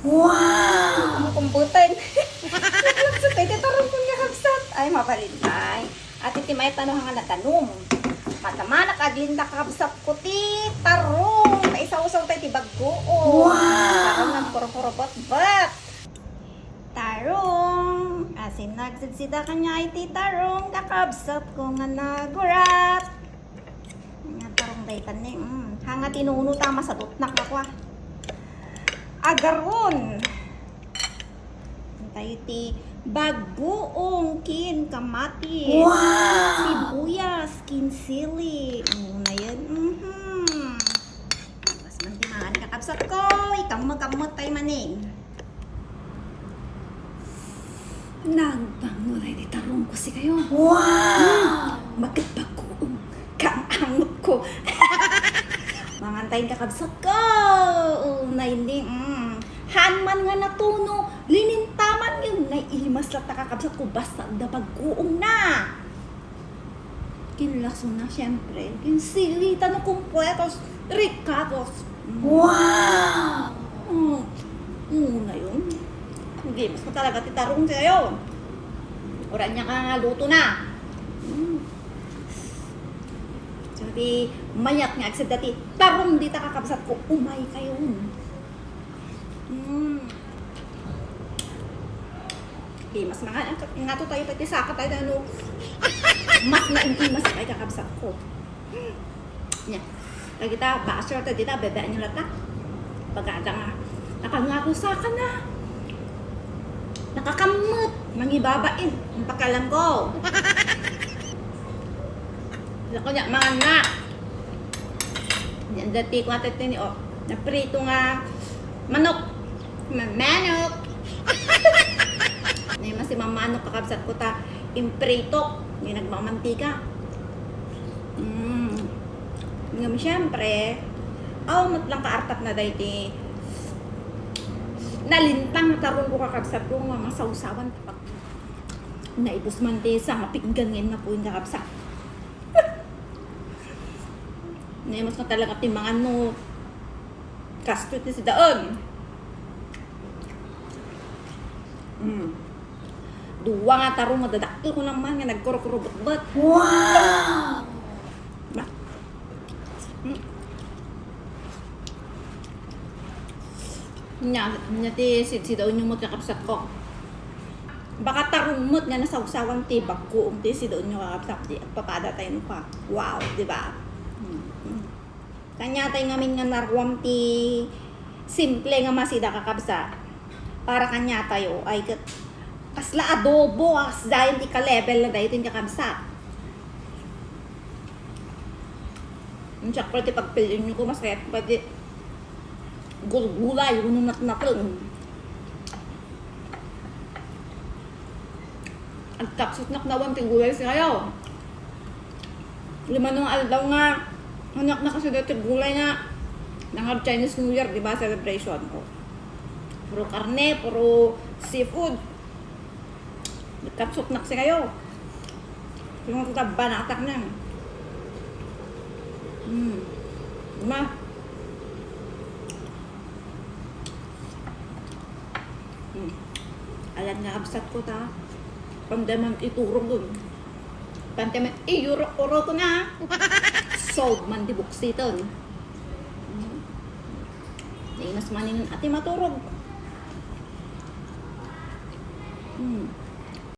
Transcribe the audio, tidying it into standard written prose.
Wow! Kumukumbutan. Sa pwede tarong kong nakabsat. Ay, mapalintay. At itimay tanong nga natanong. Matama nakaglinda kakabsat ko ti tarong. Kaisaw-saw tayo ti bagoong. Wow! Tarong ng puro-puro-bot-bot. Tarong. Asin nagsidsida kanya ay ti tarong. Kakabsat ko nga nagurat. Nga tarong day tanim. Hanga tinuno tama sa tutnak ako ah. Agaron. Tayo ti bagoong kin kamatis. Wow! Sibuyas, kin sili. Na yan. Mas mandimaan kakabsat ko. Ikamot-kamot tayo maning. Nagbanguray di tarong ko si kayo. Wow! Bakit bagoong kaangot ko? Mangantayin kakabsat ko. Na hindi. Hanman nga natuno. Linintaman yun. Naihimas lang kakabsat ko. Basta bagoong na. Kinlaso na syempre. Kinsilitan ng kumpwetos. Ricatos. Wow! Na yun. Hindi, mas talaga titarong sa'yo. Oran niya ka nga luto na. So, di mayak nga agsad dati. Tarong di ta kakabsat ko. Umay kayo. Okay, mas nga to tayo pati saka tayo na ano. Mas naingimas tayo kakabsat ko. Nya. Lagi ta, basher ta dita, bebaan nyo lata. Pagkada nga. Nakangako saka na. Nakakamot. Mangibabain. Ang pakalam ko. Lako niya, mga anak. Yan dati ko natin ni o. Naprito nga manok. Manok. Ngayon mas si mamanok kakabsat ko ta. Imprito. Yung nagmamantika. Ngayon siyempre. Matlang kaartap na dahi ti nalintang na tarong ko kakabsat ko nga masawsawan kapag naipos man ti sa mapinggangin na po yung kakabsat. Naimas ko talaga ti mga no kasto ti si daon. Duwa nga tarong madadakil ko naman nga nagkurkurubot-bot. Wow! Nya ti si daon yung kakabsat ko. Baka tarumot nga nasawsawan ti bagkoong ti si daon yung kakabsat ti papada tayo pa. Wow, di ba? Kanya tayo ngamin nga narwam ti simple nga masida kakabsat. Para kanya tayo ay kasla adobo as dahil ti ka-level na dahil ti kakabsat. Yung sakro ti pagpilin nyo ko masaya pati gulay, ununat na kung. Ang kapsot naknawan ti gulay siya. Lima nung aldaw nga, anak na kasi dati gulay na nang Chinese New Year, di ba, celebration ko. Puro karne, puro seafood. Kapsot nak siya kayo. Yung tataba na atak na. Diba? Alam nga absat ko ta. Pandaman iturong dun. Pandaman uro ko na. Solve man di buksiton. Nainas manin ati maturog.